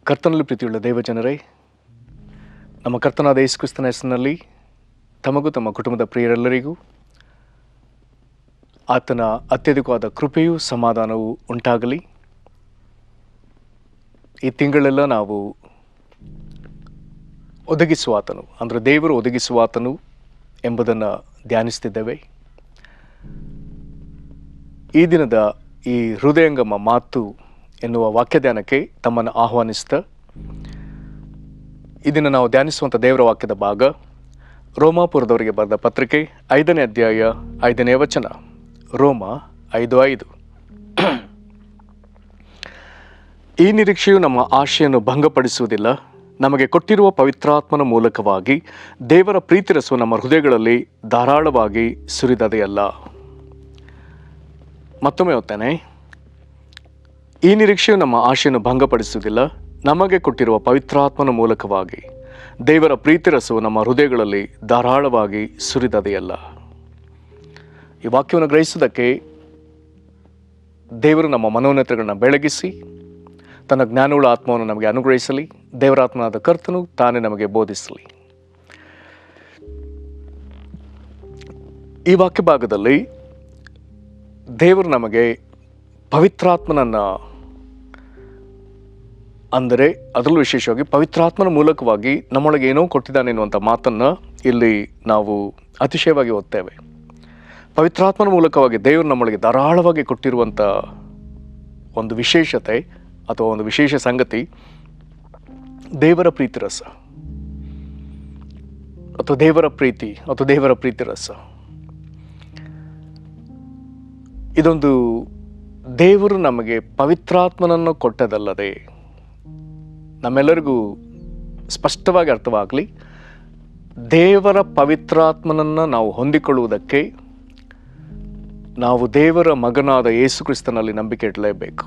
ಕರ್ತನಲ್ಲಿ ಪ್ರೀತಿಯುಳ್ಳ ದೇವಜನರೇ, ನಮ್ಮ ಕರ್ತನಾದ ಯೇಸು ಕ್ರಿಸ್ತನ ಹೆಸರಿನಲ್ಲಿ ತಮಗೂ ತಮ್ಮ ಕುಟುಂಬದ ಪ್ರಿಯರೆಲ್ಲರಿಗೂ ಆತನ ಅತ್ಯಧಿಕವಾದ ಕೃಪೆಯೂ ಸಮಾಧಾನವೂ ಉಂಟಾಗಲಿ. ಈ ತಿಂಗಳೆಲ್ಲ ನಾವು ಒದಗಿಸುವಾತನು ಅಂದರೆ ದೇವರು ಒದಗಿಸುವಾತನು ಎಂಬುದನ್ನು ಧ್ಯಾನಿಸ್ತಿದ್ದೇವೆ. ಈ ದಿನದ ಈ ಹೃದಯಂಗಮ ಮಾತು ಎನ್ನುವ ವಾಕ್ಯ ಧ್ಯಾನಕ್ಕೆ ತಮ್ಮನ್ನು ಆಹ್ವಾನಿಸ್ತಾ, ಇದನ್ನು ನಾವು ಧ್ಯಾನಿಸುವಂಥ ದೇವರ ವಾಕ್ಯದ ಭಾಗ ರೋಮಾಪುರದವರಿಗೆ ಬರೆದ ಪತ್ರಿಕೆ 5ನೇ ಅಧ್ಯಾಯ 5ನೇ ವಚನ. ರೋಮ 5:5. ಈ ನಿರೀಕ್ಷೆಯು ನಮ್ಮ ಆಶೆಯನ್ನು ಭಂಗಪಡಿಸುವುದಿಲ್ಲ, ನಮಗೆ ಕೊಟ್ಟಿರುವ ಪವಿತ್ರಾತ್ಮನ ಮೂಲಕವಾಗಿ ದೇವರ ಪ್ರೀತಿರಸವು ನಮ್ಮ ಹೃದಯಗಳಲ್ಲಿ ಧಾರಾಳವಾಗಿ ಸುರಿದದೆಯಲ್ಲ. ಮತ್ತೊಮ್ಮೆ ಓದ್ತೇನೆ. ಈ ನಿರೀಕ್ಷೆಯು ನಮ್ಮ ಆಶೆಯನ್ನು ಭಂಗಪಡಿಸುವುದಿಲ್ಲ, ನಮಗೆ ಕೊಟ್ಟಿರುವ ಪವಿತ್ರಾತ್ಮನ ಮೂಲಕವಾಗಿ ದೇವರ ಪ್ರೀತಿರಸವು ನಮ್ಮ ಹೃದಯಗಳಲ್ಲಿ ಧಾರಾಳವಾಗಿ ಸುರಿದದೆಯಲ್ಲ. ಈ ವಾಕ್ಯವನ್ನು ಗ್ರಹಿಸುವುದಕ್ಕೆ ದೇವರು ನಮ್ಮ ಮನೋನ್ನತಗಳನ್ನ ಬೆಳಗಿಸಿ ತನ್ನ ಜ್ಞಾನವುಳ್ಳ ಆತ್ಮವನ್ನು ನಮಗೆ ಅನುಗ್ರಹಿಸಲಿ. ದೇವರಾತ್ಮನಾದ ಕರ್ತನು ತಾನೇ ನಮಗೆ ಬೋಧಿಸಲಿ. ಈ ವಾಕ್ಯ ಭಾಗದಲ್ಲಿ ದೇವರು ನಮಗೆ ಪವಿತ್ರಾತ್ಮನನ್ನು, ಅಂದರೆ ಅದರಲ್ಲೂ ವಿಶೇಷವಾಗಿ ಪವಿತ್ರಾತ್ಮನ ಮೂಲಕವಾಗಿ ನಮ್ಮೊಳಗೆ ಏನೋ ಕೊಟ್ಟಿದ್ದಾನೆ ಎನ್ನುವಂಥ ಮಾತನ್ನು ಇಲ್ಲಿ ನಾವು ಅತಿಶಯವಾಗಿ ಓದ್ತೇವೆ. ಪವಿತ್ರಾತ್ಮನ ಮೂಲಕವಾಗಿ ದೇವರು ನಮ್ಮೊಳಗೆ ಧಾರಾಳವಾಗಿ ಕೊಟ್ಟಿರುವಂಥ ಒಂದು ವಿಶೇಷತೆ ಅಥವಾ ಒಂದು ವಿಶೇಷ ಸಂಗತಿ ದೇವರ ಪ್ರೀತಿ ರಸ ಅಥವಾ ದೇವರ ಪ್ರೀತಿ ಅಥವಾ ದೇವರ ಪ್ರೀತಿ ರಸ. ಇದೊಂದು ದೇವರು ನಮಗೆ ಪವಿತ್ರಾತ್ಮನನ್ನು ಕೊಟ್ಟದಲ್ಲದೆ, ನಮ್ಮೆಲ್ಲರಿಗೂ ಸ್ಪಷ್ಟವಾಗಿ ಅರ್ಥವಾಗಲಿ, ದೇವರ ಪವಿತ್ರಾತ್ಮನನ್ನು ನಾವು ಹೊಂದಿಕೊಳ್ಳುವುದಕ್ಕೆ ನಾವು ದೇವರ ಮಗನಾದ ಯೇಸು ಕ್ರಿಸ್ತನಲ್ಲಿ ನಂಬಿಕೆ ಇಡಲೇಬೇಕು.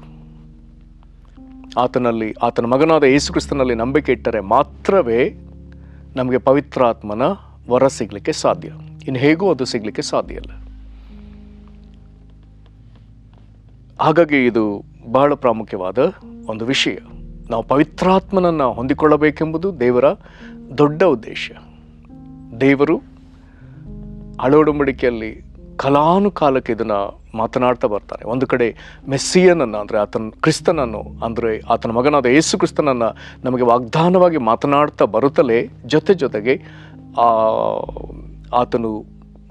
ಆತನ ಮಗನಾದ ಯೇಸು ಕ್ರಿಸ್ತನಲ್ಲಿ ನಂಬಿಕೆ ಇಟ್ಟರೆ ಮಾತ್ರವೇ ನಮಗೆ ಪವಿತ್ರಾತ್ಮನ ವರ ಸಿಗಲಿಕ್ಕೆ ಸಾಧ್ಯ. ಇನ್ನು ಹೇಗೂ ಅದು ಸಿಗಲಿಕ್ಕೆ ಸಾಧ್ಯ ಇಲ್ಲ. ಹಾಗಾಗಿ ಇದು ಬಹಳ ಪ್ರಾಮುಖ್ಯವಾದ ಒಂದು ವಿಷಯ. ನಾವು ಪವಿತ್ರಾತ್ಮನನ್ನು ಹೊಂದಿಕೊಳ್ಳಬೇಕೆಂಬುದು ದೇವರ ದೊಡ್ಡ ಉದ್ದೇಶ. ದೇವರು ಹಳೆ ಒಡಂಬಡಿಕೆಯಲ್ಲಿ ಕಾಲಾನುಕಾಲಕ್ಕೆ ಇದನ್ನು ಮಾತನಾಡ್ತಾ ಬರ್ತಾರೆ. ಒಂದು ಕಡೆ ಮೆಸ್ಸಿಯನನ್ನು ಅಂದರೆ ಕ್ರಿಸ್ತನನ್ನು ಅಂದರೆ ಆತನ ಮಗನಾದ ಯೇಸು ಕ್ರಿಸ್ತನನ್ನು ನಮಗೆ ವಾಗ್ದಾನವಾಗಿ ಮಾತನಾಡ್ತಾ ಬರುತ್ತಲೇ ಜೊತೆಗೆ ಆತನು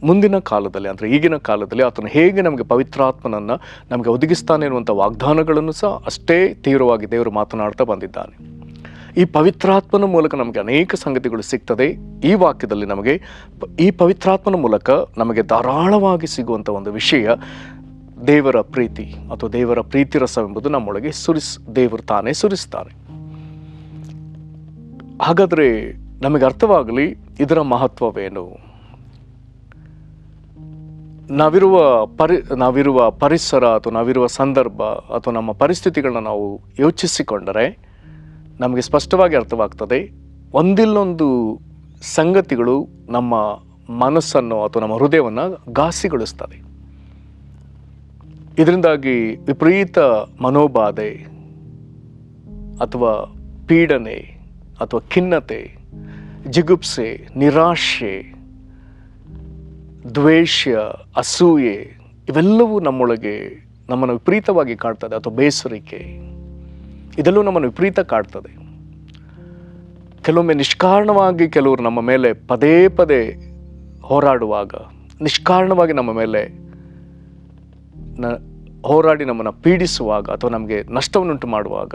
ಮುಂದಿನ ಕಾಲದಲ್ಲಿ ಅಂದರೆ ಈಗಿನ ಕಾಲದಲ್ಲಿ ಆತನು ಹೇಗೆ ನಮಗೆ ಪವಿತ್ರಾತ್ಮನನ್ನು ನಮಗೆ ಒದಗಿಸ್ತಾನೆ ಎನ್ನುವಂಥ ವಾಗ್ದಾನಗಳನ್ನು ಸಹ ಅಷ್ಟೇ ತೀವ್ರವಾಗಿ ದೇವರು ಮಾತನಾಡ್ತಾ ಬಂದಿದ್ದಾನೆ. ಈ ಪವಿತ್ರಾತ್ಮನ ಮೂಲಕ ನಮಗೆ ಅನೇಕ ಸಂಗತಿಗಳು ಸಿಗ್ತದೆ. ಈ ವಾಕ್ಯದಲ್ಲಿ ನಮಗೆ ಈ ಪವಿತ್ರಾತ್ಮನ ಮೂಲಕ ನಮಗೆ ಧಾರಾಳವಾಗಿ ಸಿಗುವಂಥ ಒಂದು ವಿಷಯ ದೇವರ ಪ್ರೀತಿ ಅಥವಾ ದೇವರ ಪ್ರೀತಿ ರಸವೆಂಬುದು ನಮ್ಮೊಳಗೆ ದೇವರು ತಾನೇ ಸುರಿಸ್ತಾನೆ. ಹಾಗಾದರೆ ನಮಗೆ ಅರ್ಥವಾಗಲಿ ಇದರ ಮಹತ್ವವೇನು. ನಾವಿರುವ ಪರಿಸರ ಅಥವಾ ನಾವಿರುವ ಸಂದರ್ಭ ಅಥವಾ ನಮ್ಮ ಪರಿಸ್ಥಿತಿಗಳನ್ನ ನಾವು ಯೋಚಿಸಿಕೊಂಡರೆ ನಮಗೆ ಸ್ಪಷ್ಟವಾಗಿ ಅರ್ಥವಾಗ್ತದೆ. ಒಂದಿಲ್ಲೊಂದು ಸಂಗತಿಗಳು ನಮ್ಮ ಮನಸ್ಸನ್ನು ಅಥವಾ ನಮ್ಮ ಹೃದಯವನ್ನು ಘಾಸಿಗೊಳಿಸ್ತದೆ. ಇದರಿಂದಾಗಿ ವಿಪರೀತ ಮನೋಬಾಧೆ ಅಥವಾ ಪೀಡನೆ ಅಥವಾ ಖಿನ್ನತೆ, ಜಿಗುಪ್ಸೆ, ನಿರಾಶೆ, ದ್ವೇಷ, ಅಸೂಯೆ ಇವೆಲ್ಲವೂ ನಮ್ಮನ್ನು ವಿಪರೀತವಾಗಿ ಕಾಡ್ತದೆ. ಅಥವಾ ಬೇಸರಿಕೆ, ಇದೆಲ್ಲವೂ ನಮ್ಮನ್ನು ವಿಪರೀತ ಕಾಡ್ತದೆ. ಕೆಲವೊಮ್ಮೆ ನಿಷ್ಕಾರಣವಾಗಿ ಕೆಲವರು ನಮ್ಮ ಮೇಲೆ ಪದೇ ಪದೇ ಹೋರಾಡುವಾಗ, ನಿಷ್ಕಾರಣವಾಗಿ ನಮ್ಮ ಮೇಲೆ ಹೋರಾಡಿ ನಮ್ಮನ್ನು ಪೀಡಿಸುವಾಗ ಅಥವಾ ನಮಗೆ ನಷ್ಟವನ್ನುಂಟು ಮಾಡುವಾಗ,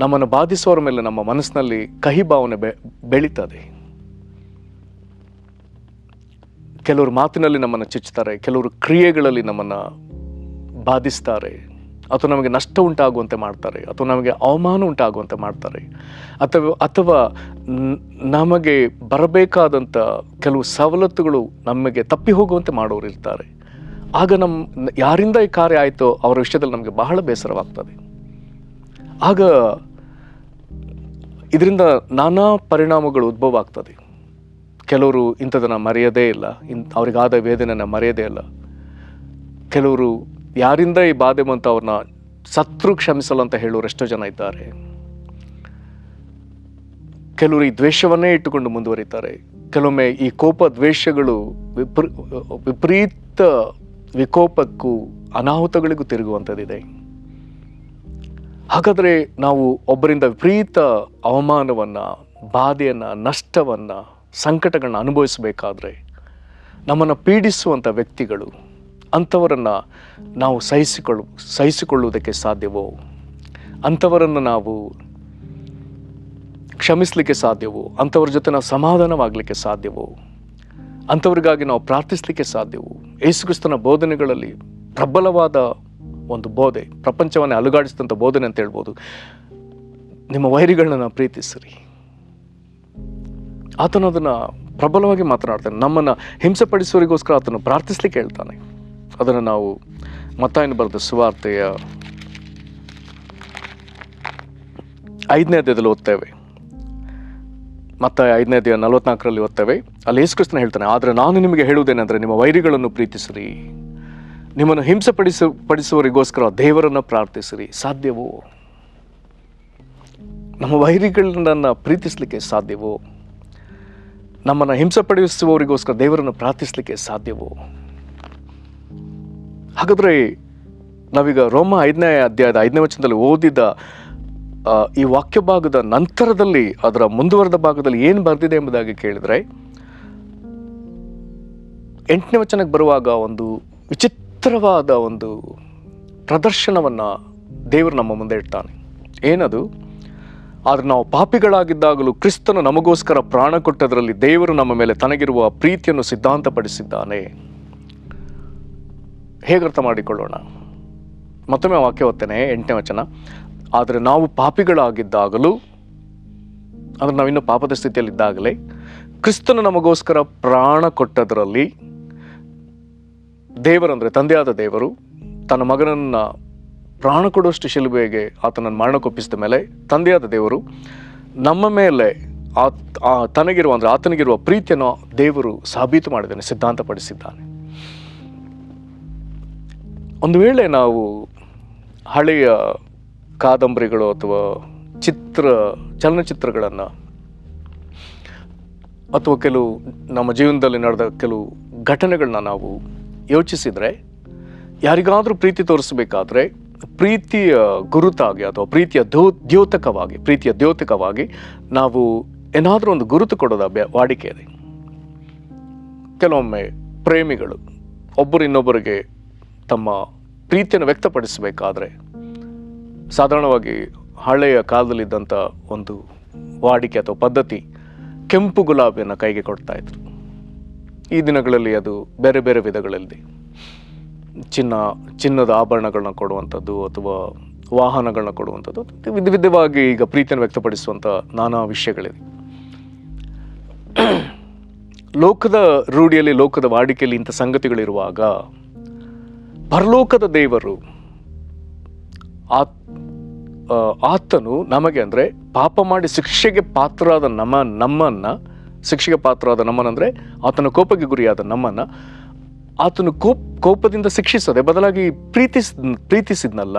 ನಮ್ಮನ್ನು ಬಾಧಿಸುವವರ ಮೇಲೆ ನಮ್ಮ ಮನಸ್ಸಿನಲ್ಲಿ ಕಹಿ ಭಾವನೆ ಬೆಳೀತದೆ. ಕೆಲವರು ಮಾತಿನಲ್ಲಿ ನಮ್ಮನ್ನು ಚುಚ್ಚುತ್ತಾರೆ, ಕೆಲವರು ಕ್ರಿಯೆಗಳಲ್ಲಿ ನಮ್ಮನ್ನು ಬಾಧಿಸ್ತಾರೆ, ಅಥವಾ ನಮಗೆ ನಷ್ಟ ಉಂಟಾಗುವಂತೆ ಮಾಡ್ತಾರೆ, ಅಥವಾ ನಮಗೆ ಅವಮಾನ ಉಂಟಾಗುವಂತೆ ಮಾಡ್ತಾರೆ, ಅಥವಾ ನಮಗೆ ಬರಬೇಕಾದಂಥ ಕೆಲವು ಸವಲತ್ತುಗಳು ನಮಗೆ ತಪ್ಪಿ ಹೋಗುವಂತೆ ಮಾಡೋರು ಇರ್ತಾರೆ. ಆಗ ಯಾರಿಂದ ಈ ಕಾರ್ಯ ಆಯಿತೋ ಅವರ ವಿಷಯದಲ್ಲಿ ನಮಗೆ ಬಹಳ ಬೇಸರವಾಗ್ತದೆ. ಆಗ ಇದರಿಂದ ನಾನಾ ಪರಿಣಾಮಗಳು ಉದ್ಭವ ಆಗ್ತದೆ. ಕೆಲವರು ಇಂಥದನ್ನು ಮರೆಯೋದೇ ಇಲ್ಲ, ಅವರಿಗಾದ ವೇದನೆಯನ್ನು ಮರೆಯೋದೇ ಇಲ್ಲ. ಕೆಲವರು ಯಾರಿಂದ ಈ ಬಾಧೆ ಬಂತು ಅವ್ರನ್ನ ಸತ್ರು ಕ್ಷಮಿಸಲು ಅಂತ ಹೇಳೋರು ಎಷ್ಟೋ ಜನ ಇದ್ದಾರೆ. ಕೆಲವರು ಈ ದ್ವೇಷವನ್ನೇ ಇಟ್ಟುಕೊಂಡು ಮುಂದುವರಿತಾರೆ. ಕೆಲವೊಮ್ಮೆ ಈ ಕೋಪ ದ್ವೇಷಗಳು ವಿಪರೀತ ವಿಕೋಪಕ್ಕೂ ಅನಾಹುತಗಳಿಗೂ ತಿರುಗುವಂಥದ್ದಿದೆ. ಹಾಗಾದರೆ ನಾವು ಒಬ್ಬರಿಂದ ವಿಪರೀತ ಅವಮಾನವನ್ನು, ಬಾಧೆಯನ್ನು, ನಷ್ಟವನ್ನು, ಸಂಕಟಗಳನ್ನ ಅನುಭವಿಸಬೇಕಾದ್ರೆ ನಮ್ಮನ್ನು ಪೀಡಿಸುವಂಥ ವ್ಯಕ್ತಿಗಳು, ಅಂಥವರನ್ನು ನಾವು ಸಹಿಸಿಕೊಳ್ಳುವುದಕ್ಕೆ ಸಾಧ್ಯವೋ? ಅಂಥವರನ್ನು ನಾವು ಕ್ಷಮಿಸಲಿಕ್ಕೆ ಸಾಧ್ಯವೋ? ಅಂಥವ್ರ ಜೊತೆ ನಾವು ಸಮಾಧಾನವಾಗಲಿಕ್ಕೆ ಸಾಧ್ಯವೋ? ಅಂಥವ್ರಿಗಾಗಿ ನಾವು ಪ್ರಾರ್ಥಿಸಲಿಕ್ಕೆ ಸಾಧ್ಯವೋ? ಯೇಸುಕ್ರಿಸ್ತನ ಬೋಧನೆಗಳಲ್ಲಿ ಪ್ರಬಲವಾದ ಒಂದು ಬೋಧೆ, ಪ್ರಪಂಚವನ್ನೇ ಅಲುಗಾಡಿಸಿದಂಥ ಬೋಧನೆ ಅಂತ ಹೇಳ್ಬೋದು. ನಿಮ್ಮ ವೈರಿಗಳನ್ನ ಪ್ರೀತಿಸಿರಿ. ಆತನು ಅದನ್ನು ಪ್ರಬಲವಾಗಿ ಮಾತನಾಡ್ತಾನೆ. ನಮ್ಮನ್ನು ಹಿಂಸೆಪಡಿಸುವವರಿಗೋಸ್ಕರ ಆತನು ಪ್ರಾರ್ಥಿಸಲಿಕ್ಕೆ ಹೇಳ್ತಾನೆ. ಅದನ್ನು ನಾವು ಮತ್ತಾಯನು ಬರೆದ ಸುವಾರ್ತೆಯ 5ನೇ ಅಧ್ಯಾಯದಲ್ಲಿ ಓದ್ತೇವೆ. ಮತ್ತಾಯ 5ನೇ ಅಧ್ಯಾಯ 44ರಲ್ಲಿ ಓದ್ತೇವೆ. ಅಲ್ಲಿ ಯೇಸುಕ್ರಿಸ್ತನು ಹೇಳ್ತಾನೆ, ಆದರೆ ನಾನು ನಿಮಗೆ ಹೇಳುವುದೇನೆಂದರೆ, ನಿಮ್ಮ ವೈರಿಗಳನ್ನು ಪ್ರೀತಿಸಿರಿ, ನಿಮ್ಮನ್ನು ಪಡಿಸುವವರಿಗೋಸ್ಕರ ದೇವರನ್ನು ಪ್ರಾರ್ಥಿಸಿರಿ. ಸಾಧ್ಯವೋ? ನಮ್ಮ ವೈರಿಗಳನ್ನ ಪ್ರೀತಿಸಲಿಕ್ಕೆ ಸಾಧ್ಯವೋ? ನಮ್ಮನ್ನು ಹಿಂಸೆಪಡಿಸುವವರಿಗೋಸ್ಕರ ದೇವರನ್ನು ಪ್ರಾರ್ಥಿಸಲಿಕ್ಕೆ ಸಾಧ್ಯವೋ? ಹಾಗಾದರೆ ನಾವೀಗ ರೋಮ 5ನೇ ಅಧ್ಯಾಯದ 5ನೇ ವಚನದಲ್ಲಿ ಓದಿದ ಈ ವಾಕ್ಯ ಭಾಗದ ನಂತರದಲ್ಲಿ, ಅದರ ಮುಂದುವರೆದ ಭಾಗದಲ್ಲಿ ಏನು ಬರೆದಿದೆ ಎಂಬುದಾಗಿ ಕೇಳಿದರೆ, 8ನೇ ವಚನಕ್ಕೆ ಬರುವಾಗ ಒಂದು ವಿಚಿತ್ರವಾದ ಒಂದು ಪ್ರದರ್ಶನವನ್ನು ದೇವರು ನಮ್ಮ ಮುಂದೆ ಇಡ್ತಾನೆ. ಏನದು? ಆದರೆ ನಾವು ಪಾಪಿಗಳಾಗಿದ್ದಾಗಲೂ ಕ್ರಿಸ್ತನು ನಮಗೋಸ್ಕರ ಪ್ರಾಣ ಕೊಟ್ಟದರಲ್ಲಿ ದೇವರು ನಮ್ಮ ಮೇಲೆ ತನಗಿರುವ ಪ್ರೀತಿಯನ್ನು ಸಿದ್ಧಾಂತಪಡಿಸಿದ್ದಾನೆ. ಹೇಗರ್ಥ ಮಾಡಿಕೊಳ್ಳೋಣ? ಮತ್ತೊಮ್ಮೆ ವಾಕ್ಯ ಓದ್ತೇನೆ, 8ನೇ ವಚನ. ಆದರೆ ನಾವು ಪಾಪಿಗಳಾಗಿದ್ದಾಗಲೂ, ಅಂದರೆ ನಾವಿನ್ನೂ ಪಾಪದ ಸ್ಥಿತಿಯಲ್ಲಿದ್ದಾಗಲೇ ಕ್ರಿಸ್ತನು ನಮಗೋಸ್ಕರ ಪ್ರಾಣ ಕೊಟ್ಟದರಲ್ಲಿ ದೇವರಂದರೆ ತಂದೆಯಾದ ದೇವರು ತನ್ನ ಮಗನನ್ನು ಪ್ರಾಣ ಕೊಡುವಷ್ಟು ಶಿಲುಬೆಗೆ ಆತನನ್ನು ಮರಣಕ್ಕೊಪ್ಪಿಸಿದ ಮೇಲೆ ತಂದೆಯಾದ ದೇವರು ನಮ್ಮ ಮೇಲೆ ತನಗಿರುವ, ಅಂದರೆ ಆತನಿಗಿರುವ ಪ್ರೀತಿಯನ್ನು ದೇವರು ಸಾಬೀತು ಮಾಡಿದ್ದಾನೆ, ಸಿದ್ಧಾಂತಪಡಿಸಿದ್ದಾನೆ. ಒಂದು ವೇಳೆ ನಾವು ಹಳೆಯ ಕಾದಂಬರಿಗಳು ಅಥವಾ ಚಲನಚಿತ್ರಗಳನ್ನು ಅಥವಾ ಕೆಲವು ನಮ್ಮ ಜೀವನದಲ್ಲಿ ನಡೆದ ಕೆಲವು ಘಟನೆಗಳನ್ನ ನಾವು ಯೋಚಿಸಿದರೆ, ಯಾರಿಗಾದರೂ ಪ್ರೀತಿ ತೋರಿಸಬೇಕಾದ್ರೆ ಪ್ರೀತಿಯ ಗುರುತಾಗಿ ಅಥವಾ ಪ್ರೀತಿಯ ದ್ಯೋತಕವಾಗಿ ನಾವು ಏನಾದರೂ ಒಂದು ಗುರುತು ಕೊಡೋದು ವಾಡಿಕೆ ಇದೆ. ಕೆಲವೊಮ್ಮೆ ಪ್ರೇಮಿಗಳು ಒಬ್ಬರು ಇನ್ನೊಬ್ಬರಿಗೆ ತಮ್ಮ ಪ್ರೀತಿಯನ್ನು ವ್ಯಕ್ತಪಡಿಸಬೇಕಾದ್ರೆ ಸಾಧಾರಣವಾಗಿ ಹಳೆಯ ಕಾಲದಲ್ಲಿದ್ದಂಥ ಒಂದು ವಾಡಿಕೆ ಅಥವಾ ಪದ್ಧತಿ, ಕೆಂಪು ಗುಲಾಬಿಯನ್ನು ಕೈಗೆ ಕೊಡ್ತಾ ಇದ್ರು. ಈ ದಿನಗಳಲ್ಲಿ ಅದು ಬೇರೆ ಬೇರೆ ವಿಧಗಳಲ್ಲಿ ಚಿನ್ನದ ಆಭರಣಗಳನ್ನ ಕೊಡುವಂಥದ್ದು ಅಥವಾ ವಾಹನಗಳನ್ನ ಕೊಡುವಂಥದ್ದು, ವಿಧವಾಗಿ ಈಗ ಪ್ರೀತಿಯನ್ನು ವ್ಯಕ್ತಪಡಿಸುವಂಥ ನಾನಾ ವಿಷಯಗಳಿವೆ. ಲೋಕದ ರೂಢಿಯಲ್ಲಿ, ಲೋಕದ ವಾಡಿಕೆಯಲ್ಲಿ ಇಂಥ ಸಂಗತಿಗಳಿರುವಾಗ, ಪರಲೋಕದ ದೇವರು ಆತನು ನಮಗೆ, ಅಂದರೆ ಪಾಪ ಮಾಡಿ ಶಿಕ್ಷೆಗೆ ಪಾತ್ರರಾದ ನಮ್ಮನ್ನಂದರೆ ಆತನ ಕೋಪಕ್ಕೆ ಗುರಿಯಾದ ನಮ್ಮನ್ನು ಆತನು ಕೋಪದಿಂದ ಶಿಕ್ಷಿಸದೆ ಬದಲಾಗಿ ಪ್ರೀತಿಸಿದ್ನಲ್ಲ.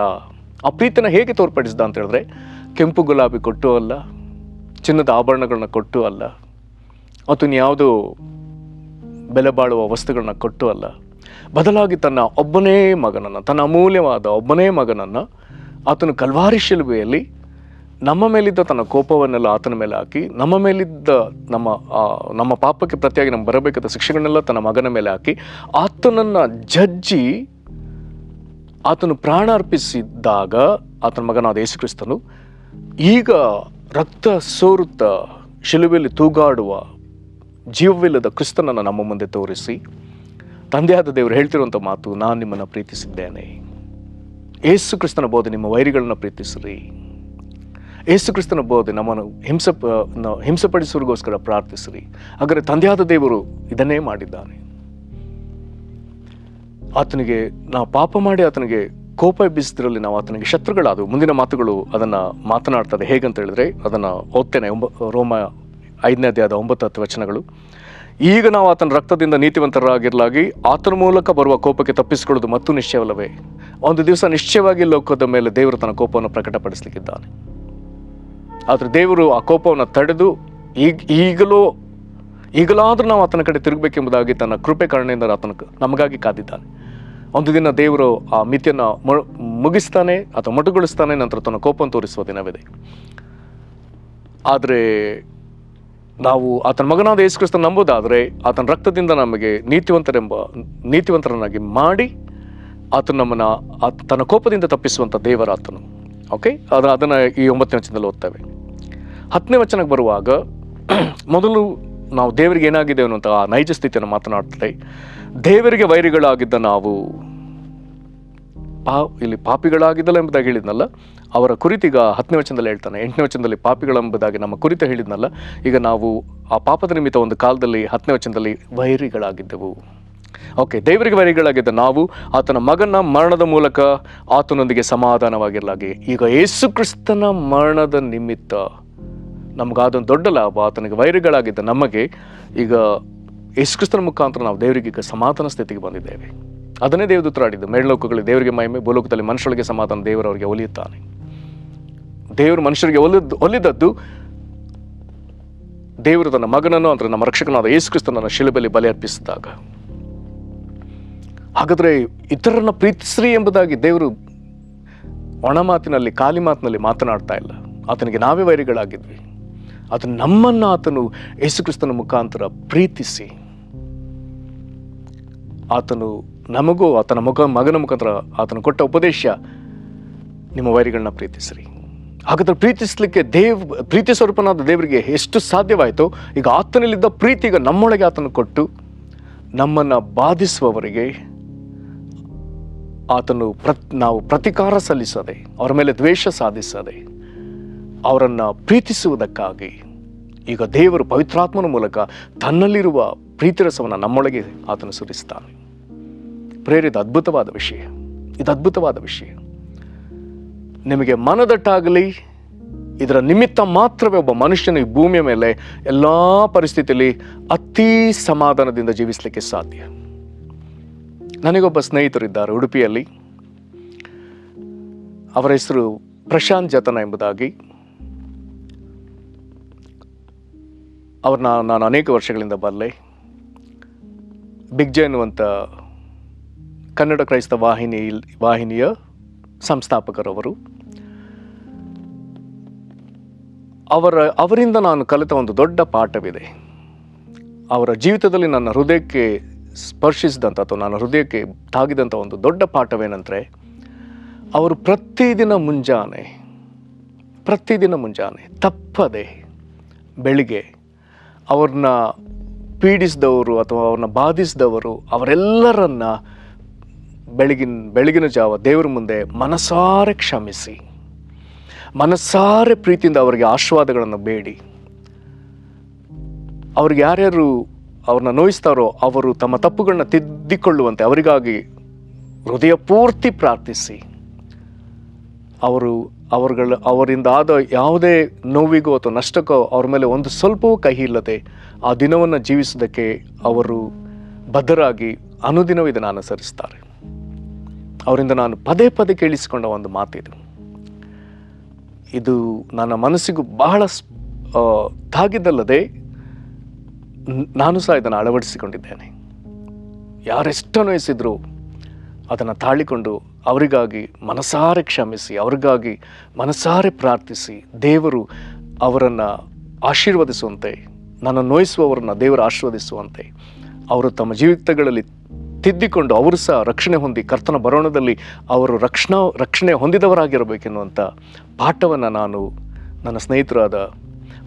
ಆ ಪ್ರೀತಿನ ಹೇಗೆ ತೋರ್ಪಡಿಸಿದ ಅಂತ ಹೇಳಿದ್ರೆ, ಕೆಂಪು ಗುಲಾಬಿ ಕೊಟ್ಟು ಅಲ್ಲ, ಚಿನ್ನದ ಆಭರಣಗಳನ್ನ ಕೊಟ್ಟು ಅಲ್ಲ, ಅಥವಾ ಯಾವುದೋ ಬೆಲೆ ಬಾಳುವ ವಸ್ತುಗಳನ್ನ ಕೊಟ್ಟು ಅಲ್ಲ, ಬದಲಾಗಿ ತನ್ನ ಒಬ್ಬನೇ ಮಗನನ್ನು, ತನ್ನ ಅಮೂಲ್ಯವಾದ ಒಬ್ಬನೇ ಮಗನನ್ನು ಆತನು ಕಲ್ವಾರಿ ಶಿಲುಬೆಯಲ್ಲಿ ನಮ್ಮ ಮೇಲಿದ್ದ ತನ್ನ ಕೋಪವನ್ನೆಲ್ಲ ಆತನ ಮೇಲೆ ಹಾಕಿ, ನಮ್ಮ ಮೇಲಿದ್ದ ನಮ್ಮ ಪಾಪಕ್ಕೆ ಪ್ರತಿಯಾಗಿ ನಮ್ಗೆ ಬರಬೇಕಾದ ಶಿಕ್ಷೆಗಳನ್ನೆಲ್ಲ ತನ್ನ ಮಗನ ಮೇಲೆ ಹಾಕಿ ಆತನನ್ನು ಜಜ್ಜಿ ಆತನು ಪ್ರಾಣ ಅರ್ಪಿಸಿದಾಗ, ಆತನ ಮಗನಾದ ಯೇಸು ಕ್ರಿಸ್ತನು ಈಗ ರಕ್ತ ಸೋರುತ್ತ ಶಿಲುಬೆಯಲ್ಲಿ ತೂಗಾಡುವ ಜೀವವಿಲ್ಲದ ಕ್ರಿಸ್ತನನ್ನು ನಮ್ಮ ಮುಂದೆ ತೋರಿಸಿ, ತಂದೆಯಾದ ದೇವರು ಹೇಳ್ತಿರುವಂಥ ಮಾತು, ನಾನು ನಿಮ್ಮನ್ನು ಪ್ರೀತಿಸಿದ್ದೇನೆ. ಯೇಸು ಕ್ರಿಸ್ತನ ಬೋಧೆ, ನಿಮ್ಮ ವೈರಿಗಳನ್ನ ಪ್ರೀತಿಸ್ರಿ. ಯೇಸು ಕ್ರಿಸ್ತನ ಬೋಧೆ, ನಮ್ಮನ್ನು ಹಿಂಸೆಪಡಿಸುವರಿಗೋಸ್ಕರ ಪ್ರಾರ್ಥಿಸ್ರಿ. ಹಾಗಾದರೆ ತಂದೆಯಾದ ದೇವರು ಇದನ್ನೇ ಮಾಡಿದ್ದಾನೆ. ಆತನಿಗೆ ನಾವು ಪಾಪ ಮಾಡಿ ಆತನಿಗೆ ಕೋಪ ಎಬ್ಬಿಸಿದ್ರಲ್ಲಿ ನಾವು ಆತನಿಗೆ ಶತ್ರುಗಳಾದವು. ಮುಂದಿನ ಮಾತುಗಳು ಅದನ್ನು ಮಾತನಾಡ್ತದೆ. ಹೇಗಂತ ಹೇಳಿದ್ರೆ, ಅದನ್ನು ಓದ್ತೇನೆ. ರೋಮ 5ನೇ ಅಧ್ಯಾಯದ 9-10 ವಚನಗಳು. ಈಗ ನಾವು ಆತನ ರಕ್ತದಿಂದ ನೀತಿವಂತರಾಗಿರಲಾಗಿ ಆತನ ಮೂಲಕ ಬರುವ ಕೋಪಕ್ಕೆ ತಪ್ಪಿಸಿಕೊಳ್ಳುವುದು ಮತ್ತು ನಿಶ್ಚಯವಲ್ಲವೇ? ಒಂದು ದಿವಸ ನಿಶ್ಚಯವಾಗಿ ಲೋಕದ ಮೇಲೆ ದೇವರು ತನ್ನ ಕೋಪವನ್ನು ಪ್ರಕಟಪಡಿಸಲಿಕ್ಕಿದ್ದಾನೆ. ಆದರೆ ದೇವರು ಆ ಕೋಪವನ್ನು ತಡೆದು ಈಗಲಾದರೂ ನಾವು ಆತನ ಕಡೆ ತಿರುಗಬೇಕೆಂಬುದಾಗಿ ತನ್ನ ಕೃಪೆ ಕರುಣೆಯಿಂದ ಆತನ ನಮಗಾಗಿ ಕಾದಿದ್ದಾನೆ. ಒಂದು ದಿನ ದೇವರು ಆ ಮಿತಿಯನ್ನು ಮುಗಿಸ್ತಾನೆ ಅಥವಾ ಮೊಟುಗೊಳಿಸ್ತಾನೆ, ನಂತರ ತನ್ನ ಕೋಪವನ್ನು ತೋರಿಸುವ ದಿನವಿದೆ. ಆದರೆ ನಾವು ಆತನ ಮಗನಾದ ಯೇಸು ಕ್ರಿಸ್ತನ ನಂಬುದಾದರೆ ಆತನ ರಕ್ತದಿಂದ ನಮಗೆ ನೀತಿವಂತರನ್ನಾಗಿ ಮಾಡಿ ಆತನು ನಮ್ಮನ್ನು ತನ್ನ ಕೋಪದಿಂದ ತಪ್ಪಿಸುವಂಥ ದೇವರ ಆತನು. ಓಕೆ, ಅದನ್ನು ಈ 9ನೇ ವಚನದಲ್ಲಿ ಓದ್ತೇವೆ. 10ನೇ ವಚನಕ್ಕೆ ಬರುವಾಗ ಮೊದಲು ನಾವು ದೇವರಿಗೆ ಏನಾಗಿದೆ ಅನ್ನುವಂಥ ಆ ನೈಜ ಸ್ಥಿತಿಯನ್ನು ಮಾತನಾಡ್ತದೆ. ದೇವರಿಗೆ ವೈರಿಗಳಾಗಿದ್ದ ನಾವು ಇಲ್ಲಿ ಪಾಪಿಗಳಾಗಿದ್ದಲ್ಲ ಎಂಬುದಾಗಿ ಹೇಳಿದ್ನಲ್ಲ, ಅವರ ಕುರಿತೀಗ 10ನೇ ವಚನದಲ್ಲಿ ಹೇಳ್ತಾನೆ. 8ನೇ ವಚನದಲ್ಲಿ ಪಾಪಿಗಳೆಂಬುದಾಗಿ ನಮ್ಮ ಕುರಿತು ಹೇಳಿದ್ನಲ್ಲ, ಈಗ ನಾವು ಆ ಪಾಪದ ನಿಮಿತ್ತ ಒಂದು ಕಾಲದಲ್ಲಿ 10ನೇ ವಚನದಲ್ಲಿ ವೈರಿಗಳಾಗಿದ್ದೆವು. ಓಕೆ, ದೇವರಿಗೆ ವೈರಿಗಳಾಗಿದ್ದ ನಾವು ಆತನ ಮಗನ ಮರಣದ ಮೂಲಕ ಆತನೊಂದಿಗೆ ಸಮಾಧಾನವಾಗಿರಲಾಗಿ, ಈಗ ಯೇಸು ಕ್ರಿಸ್ತನ ಮರಣದ ನಿಮಿತ್ತ ನಮಗಾದೊಂದು ದೊಡ್ಡ ಲಾಭ. ಆತನಿಗೆ ವೈರಿಗಳಾಗಿದ್ದ ನಮಗೆ ಈಗ ಯೇಸು ಕ್ರಿಸ್ತನ ಮುಖಾಂತರ ನಾವು ದೇವರಿಗೆ ಈಗ ಸಮಾಧಾನ ಸ್ಥಿತಿಗೆ ಬಂದಿದ್ದೇವೆ. ಅದನ್ನೇ ದೇವದೂತರಾಡಿದ್ದು, ಮೇಲ್ಲೋಕಗಳಿಗೆ ದೇವರಿಗೆ ಮಹಿಮೆ, ಭೂಲೋಕದಲ್ಲಿ ಮನುಷ್ಯರಿಗೆ ಸಮಾಧಾನ, ದೇವರವರಿಗೆ ಒಲಿಯುತ್ತಾನೆ. ದೇವರು ಮನುಷ್ಯರಿಗೆ ಒಲಿದದ್ದು ದೇವರು ತನ್ನ ಮಗನನ್ನು ಅಂದರೆ ನಮ್ಮ ರಕ್ಷಕನಾದ ಯೇಸು ಕ್ರಿಸ್ತನನ್ನು ಶಿಲುಬೆಯಲ್ಲಿ ಬಲಿ ಅರ್ಪಿಸಿದಾಗ. ಹಾಗಾದರೆ ಇತರರನ್ನ ಪ್ರೀತಿಸ್ರಿ ಎಂಬುದಾಗಿ ದೇವರು ಒಣ ಮಾತಿನಲ್ಲಿ ಖಾಲಿ ಮಾತಿನಲ್ಲಿ ಮಾತನಾಡ್ತಾ ಇಲ್ಲ. ಆತನಿಗೆ ನಾವೇ ವೈರಿಗಳಾಗಿದ್ವಿ. ಆತನು ಯೇಸು ಕ್ರಿಸ್ತನ ಮುಖಾಂತರ ಪ್ರೀತಿಸಿ ಆತನು ನಮಗೂ ಆತನ ಮಗನ ಮುಖಾಂತರ ಆತನು ಕೊಟ್ಟ ಉಪದೇಶ, ನಿಮ್ಮ ವೈರಿಗಳನ್ನ ಪ್ರೀತಿಸ್ರಿ. ಹಾಗಾದ್ರೆ ಪ್ರೀತಿಸ್ಲಿಕ್ಕೆ ಪ್ರೀತಿ ಸ್ವರೂಪನಾದ ದೇವರಿಗೆ ಎಷ್ಟು ಸಾಧ್ಯವಾಯಿತೋ, ಈಗ ಆತನಲ್ಲಿದ್ದ ಪ್ರೀತಿ ಈಗ ನಮ್ಮೊಳಗೆ ಆತನು ಕೊಟ್ಟು ನಮ್ಮನ್ನು ಬಾಧಿಸುವವರಿಗೆ ಆತನು ನಾವು ಪ್ರತಿಕಾರ ಸಲ್ಲಿಸದೆ, ಅವರ ಮೇಲೆ ದ್ವೇಷ ಸಾಧಿಸದೆ, ಅವರನ್ನು ಪ್ರೀತಿಸುವುದಕ್ಕಾಗಿ ಈಗ ದೇವರು ಪವಿತ್ರಾತ್ಮನ ಮೂಲಕ ತನ್ನಲ್ಲಿರುವ ಪ್ರೀತಿ ರಸವನ್ನು ನಮ್ಮೊಳಗೆ ಆತನು ಸುರಿಸ್ತಾನೆ. ಪ್ರೇರಿತ ಅದ್ಭುತವಾದ ವಿಷಯ, ಇದು ಅದ್ಭುತವಾದ ವಿಷಯ. ನಿಮಗೆ ಮನದಟ್ಟಾಗಲಿ, ಇದರ ನಿಮಿತ್ತ ಮಾತ್ರವೇ ಒಬ್ಬ ಮನುಷ್ಯನು ಈ ಭೂಮಿಯ ಮೇಲೆ ಎಲ್ಲ ಪರಿಸ್ಥಿತಿಯಲ್ಲಿ ಅತಿ ಸಮಾಧಾನದಿಂದ ಜೀವಿಸಲಿಕ್ಕೆ ಸಾಧ್ಯ. ನನಗೊಬ್ಬ ಸ್ನೇಹಿತರಿದ್ದಾರೆ ಉಡುಪಿಯಲ್ಲಿ. ಅವರ ಹೆಸರು ಪ್ರಶಾಂತ್ ಜತನ ಎಂಬುದಾಗಿ. ಅವ್ರನ್ನ ನಾನು ಅನೇಕ ವರ್ಷಗಳಿಂದ ಬಲ್ಲೆ. ಬಿಗ್ ಜೆ ಎನ್ನುವಂಥ ಕನ್ನಡ ಕ್ರೈಸ್ತ ವಾಹಿನಿಯ ಸಂಸ್ಥಾಪಕರವರು. ಅವರಿಂದ ನಾನು ಕಲಿತ ಒಂದು ದೊಡ್ಡ ಪಾಠವಿದೆ. ಅವರ ಜೀವಿತದಲ್ಲಿ ನನ್ನ ಹೃದಯಕ್ಕೆ ಸ್ಪರ್ಶಿಸಿದಂಥ ಅಥವಾ ನನ್ನ ಹೃದಯಕ್ಕೆ ತಾಗಿದಂಥ ಒಂದು ದೊಡ್ಡ ಪಾಠವೇನೆಂದರೆ, ಅವರು ಪ್ರತಿದಿನ ಮುಂಜಾನೆ ತಪ್ಪದೆ ಬೆಳಿಗ್ಗೆ ಅವ್ರನ್ನ ಪೀಡಿಸಿದವರು ಅಥವಾ ಅವ್ರನ್ನ ಬಾಧಿಸಿದವರು ಅವರೆಲ್ಲರನ್ನ ಬೆಳಗಿನ ಜಾವ ದೇವರ ಮುಂದೆ ಮನಸಾರೆ ಕ್ಷಮಿಸಿ, ಮನಸಾರೆ ಪ್ರೀತಿಯಿಂದ ಅವರಿಗೆ ಆಶೀರ್ವಾದಗಳನ್ನು ಬೇಡಿ, ಅವ್ರಿಗೆ ಯಾರ್ಯಾರು ಅವ್ರನ್ನ ನೋಯಿಸ್ತಾರೋ ಅವರು ತಮ್ಮ ತಪ್ಪುಗಳನ್ನ ತಿದ್ದಿಕೊಳ್ಳುವಂತೆ ಅವರಿಗಾಗಿ ಹೃದಯ ಪೂರ್ತಿ ಪ್ರಾರ್ಥಿಸಿ, ಅವರಿಂದ ಆದ ಯಾವುದೇ ನೋವಿಗೋ ಅಥವಾ ನಷ್ಟಕ್ಕೋ ಅವ್ರ ಮೇಲೆ ಒಂದು ಸ್ವಲ್ಪವೂ ಕಹಿ ಇಲ್ಲದೆ ಆ ದಿನವನ್ನು ಜೀವಿಸೋದಕ್ಕೆ ಅವರು ಬದ್ಧರಾಗಿ ಅನುದಿನವೂ ಇದನ್ನು ಅನುಸರಿಸ್ತಾರೆ. ಅವರಿಂದ ನಾನು ಪದೇ ಪದೇ ಕೇಳಿಸಿಕೊಂಡ ಒಂದು ಮಾತಿದು. ಇದು ನನ್ನ ಮನಸ್ಸಿಗೂ ಬಹಳ ತಾಗಿದ್ದಲ್ಲದೆ ನಾನು ಸಹ ಇದನ್ನು ಅಳವಡಿಸಿಕೊಂಡಿದ್ದೇನೆ. ಯಾರೆಷ್ಟು ಅನ್ವಯಿಸಿದ್ರು ಅದನ್ನು ತಾಳಿಕೊಂಡು ಅವರಿಗಾಗಿ ಮನಸಾರೆ ಕ್ಷಮಿಸಿ, ಅವರಿಗಾಗಿ ಮನಸಾರೆ ಪ್ರಾರ್ಥಿಸಿ, ದೇವರು ಅವರನ್ನು ಆಶೀರ್ವದಿಸುವಂತೆ, ನನ್ನ ನೋಯಿಸುವವರನ್ನು ದೇವರು ಆಶೀರ್ವದಿಸುವಂತೆ, ಅವರು ತಮ್ಮ ಜೀವಿತಗಳಲ್ಲಿ ತಿದ್ದಿಕೊಂಡು ಅವರು ಸಹ ರಕ್ಷಣೆ ಹೊಂದಿ ಕರ್ತನ ಬರೋಣದಲ್ಲಿ ಅವರು ರಕ್ಷಣೆ ಹೊಂದಿದವರಾಗಿರಬೇಕೆನ್ನುವಂಥ ಪಾಠವನ್ನು ನಾನು ನನ್ನ ಸ್ನೇಹಿತರಾದ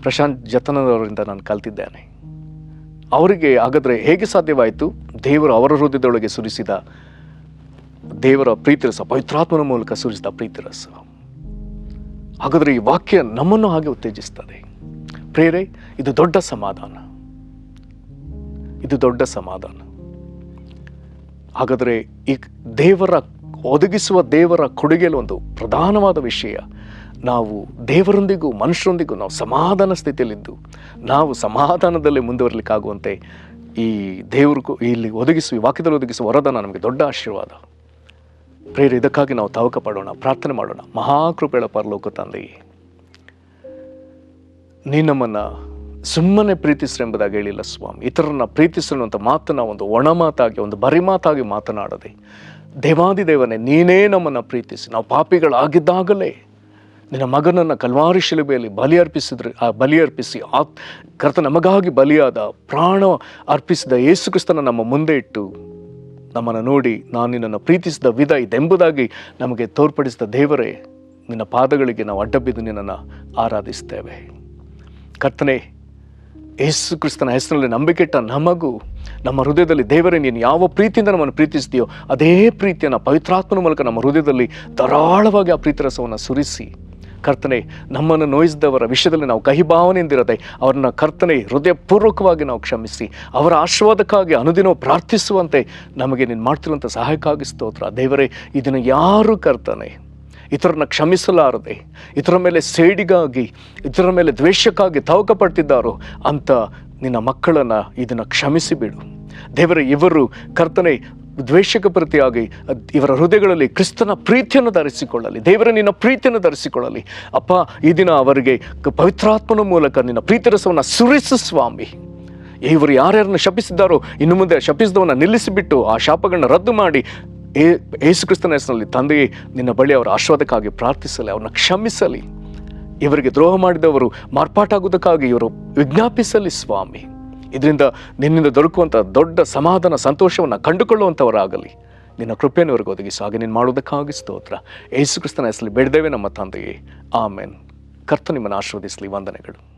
ಪ್ರಶಾಂತ್ ಜತನದವರಿಂದ ನಾನು ಕಲ್ತಿದ್ದೇನೆ. ಅವರಿಗೆ ಹಾಗಾದರೆ ಹೇಗೆ ಸಾಧ್ಯವಾಯಿತು? ದೇವರು ಅವರ ಹೃದಯದೊಳಗೆ ಸುರಿಸಿದ ದೇವರ ಪ್ರೀತಿರಸ, ಪವಿತ್ರಾತ್ಮನ ಮೂಲಕ ಸುರಿಸಿದ ಪ್ರೀತಿರಸ. ಹಾಗಾದರೆ ಈ ವಾಕ್ಯ ನಮ್ಮನ್ನು ಹಾಗೆ ಉತ್ತೇಜಿಸ್ತದೆ. ಪ್ರೇರೆ, ಇದು ದೊಡ್ಡ ಸಮಾಧಾನ. ಹಾಗಾದರೆ ಈ ಒದಗಿಸುವ ದೇವರ ಕೊಡುಗೆಯಲ್ಲಿ ಒಂದು ಪ್ರಧಾನವಾದ ವಿಷಯ, ನಾವು ದೇವರೊಂದಿಗೂ ಮನುಷ್ಯರೊಂದಿಗೂ ನಾವು ಸಮಾಧಾನ ಸ್ಥಿತಿಯಲ್ಲಿದ್ದು ನಾವು ಸಮಾಧಾನದಲ್ಲೇ ಮುಂದುವರಲಿಕ್ಕಾಗುವಂತೆ ಈ ದೇವರು ಇಲ್ಲಿ ಈ ವಾಕ್ಯದಲ್ಲಿ ಒದಗಿಸುವ ವರದಾನ ನಮಗೆ ದೊಡ್ಡ ಆಶೀರ್ವಾದ. ಪ್ರೇರೆ, ಇದಕ್ಕಾಗಿ ನಾವು ತವಕ ಪಡೋಣ, ಪ್ರಾರ್ಥನೆ ಮಾಡೋಣ. ಮಹಾಕೃಪೆಗಳ ಪರಲೋಕ ತಂದೆಯೇ, ನೀನು ನಮ್ಮನ್ನು ಸುಮ್ಮನೆ ಪ್ರೀತಿಸ್ರಿ ಎಂಬುದಾಗಿ ಹೇಳಿಲ್ಲ ಸ್ವಾಮಿ. ಇತರರನ್ನ ಪ್ರೀತಿಸಿರುವಂಥ ಮಾತನ್ನ ಒಂದು ಒಣ ಮಾತಾಗಿ, ಒಂದು ಬರಿ ಮಾತಾಗಿ ಮಾತನಾಡದೆ, ದೇವಾದಿದೇವನೇ ನೀನೇ ನಮ್ಮನ್ನು ಪ್ರೀತಿಸಿ, ನಾವು ಪಾಪಿಗಳಾಗಿದ್ದಾಗಲೇ ನಿನ್ನ ಮಗನನ್ನು ಕಲ್ವಾರಿ ಶಿಲುಬೆಯಲ್ಲಿ ಬಲಿ ಅರ್ಪಿಸಿ ಕರ್ತ ನಮಗಾಗಿ ಬಲಿಯಾದ, ಪ್ರಾಣ ಅರ್ಪಿಸಿದ ಯೇಸು ಕ್ರಿಸ್ತನ ನಮ್ಮ ಮುಂದೆ ಇಟ್ಟು ನಮ್ಮನ್ನು ನೋಡಿ ನಾನು ನಿನ್ನನ್ನು ಪ್ರೀತಿಸಿದ ವಿಧ ಇದೆಂಬುದಾಗಿ ನಮಗೆ ತೋರ್ಪಡಿಸಿದ ದೇವರೇ, ನಿನ್ನ ಪಾದಗಳಿಗೆ ನಾವು ಅಡ್ಡಬಿದ್ದು ನಿನ್ನನ್ನು ಆರಾಧಿಸ್ತೇವೆ. ಕರ್ತನೇ, ಯೇಸು ಕ್ರಿಸ್ತನ ಹೆಸರಿನಲ್ಲಿ ನಂಬಿಕೆಟ್ಟ ನಮಗೂ ನಮ್ಮ ಹೃದಯದಲ್ಲಿ ದೇವರೇ ನೀನು ಯಾವ ಪ್ರೀತಿಯಿಂದ ನಮ್ಮನ್ನು ಪ್ರೀತಿಸ್ತೀಯೋ ಅದೇ ಪ್ರೀತಿಯನ್ನು ಪವಿತ್ರಾತ್ಮನ ಮೂಲಕ ನಮ್ಮ ಹೃದಯದಲ್ಲಿ ಧಾರಾಳವಾಗಿ ಆ ಪ್ರೀತಿ ರಸವನ್ನು ಸುರಿಸಿ, ಕರ್ತನೆ, ನಮ್ಮನ್ನು ನೋಯಿಸಿದವರ ವಿಷಯದಲ್ಲಿ ನಾವು ಕಹಿಭಾವನೆಯಿಂದಿರದೆ ಅವರನ್ನ ಕರ್ತನೆ ಹೃದಯಪೂರ್ವಕವಾಗಿ ನಾವು ಕ್ಷಮಿಸಿ ಅವರ ಆಶೀರ್ವಾದಕ್ಕಾಗಿ ಅನುದಿನವೂ ಪ್ರಾರ್ಥಿಸುವಂತೆ ನಮಗೆ ನೀನು ಮಾಡ್ತಿರುವಂಥ ಸಹಾಯಕ್ಕಾಗಿ ಸ್ತೋತ್ರ. ದೇವರೇ, ಇದನ್ನು ಯಾರು ಕರ್ತನೆ ಇತರನ್ನ ಕ್ಷಮಿಸಲಾರದೆ, ಇತರ ಮೇಲೆ ಸೇಡಿಗಾಗಿ, ಇತರ ಮೇಲೆ ದ್ವೇಷಕ್ಕಾಗಿ ತವಕ ಪಡ್ತಿದ್ದಾರೋ ಅಂಥ ನಿನ್ನ ಮಕ್ಕಳನ್ನು ಇದನ್ನು ಕ್ಷಮಿಸಿಬಿಡು ದೇವರೇ. ಇವರು ಕರ್ತನೆ ದ್ವೇಷಕ ಪ್ರತಿಯಾಗಿ ಇವರ ಹೃದಯಗಳಲ್ಲಿ ಕ್ರಿಸ್ತನ ಪ್ರೀತಿಯನ್ನು ಧರಿಸಿಕೊಳ್ಳಲಿ ದೇವರೇ, ನಿನ್ನ ಪ್ರೀತಿಯನ್ನು ಧರಿಸಿಕೊಳ್ಳಲಿ ಅಪ್ಪ. ಈ ದಿನ ಅವರಿಗೆ ಪವಿತ್ರಾತ್ಮನ ಮೂಲಕ ನಿನ್ನ ಪ್ರೀತಿ ರಸವನ್ನು ಸುರಿಸು ಸ್ವಾಮಿ. ಇವರು ಯಾರ್ಯಾರನ್ನು ಶಪಿಸಿದ್ದಾರೋ ಇನ್ನು ಮುಂದೆ ಶಪಿಸಿದವನ್ನ ನಿಲ್ಲಿಸಿಬಿಟ್ಟು ಆ ಶಾಪಗಳನ್ನ ರದ್ದು ಮಾಡಿ ಯೇಸು ಕ್ರಿಸ್ತನ ಹೆಸರಿನಲ್ಲಿ ತಂದೆಯೇ ನಿನ್ನ ಬಳಿ ಅವರ ಆಶೀರ್ವಾದಕ್ಕಾಗಿ ಪ್ರಾರ್ಥಿಸಲಿ, ಅವ್ರನ್ನ ಕ್ಷಮಿಸಲಿ. ಇವರಿಗೆ ದ್ರೋಹ ಮಾಡಿದವರು ಮಾರ್ಪಾಟಾಗುವುದಕ್ಕಾಗಿ ಇವರು ವಿಜ್ಞಾಪಿಸಲಿ ಸ್ವಾಮಿ. ಇದರಿಂದ ನಿನ್ನಿಂದ ದೊರಕುವಂಥ ದೊಡ್ಡ ಸಮಾಧಾನ ಸಂತೋಷವನ್ನು ಕಂಡುಕೊಳ್ಳುವಂಥವರಾಗಲಿ. ನಿನ್ನ ಕೃಪೆಯನ್ನು ಇವರಿಗೆ ಒದಗಿಸಿ ಹಾಗೆ ನೀನು ಮಾಡುವುದಕ್ಕಾಗಿ ಸ್ತೋತ್ರ. ಯೇಸು ಕ್ರಿಸ್ತನ ಹೆಸರಲ್ಲಿ ಬೇಡ್ದೇವೆ ನಮ್ಮ ತಂದೆಯೇ, ಆಮೇನ್. ಕರ್ತ ನಿಮ್ಮನ್ನು ಆಶೀರ್ವದಿಸಲಿ. ವಂದನೆಗಳು.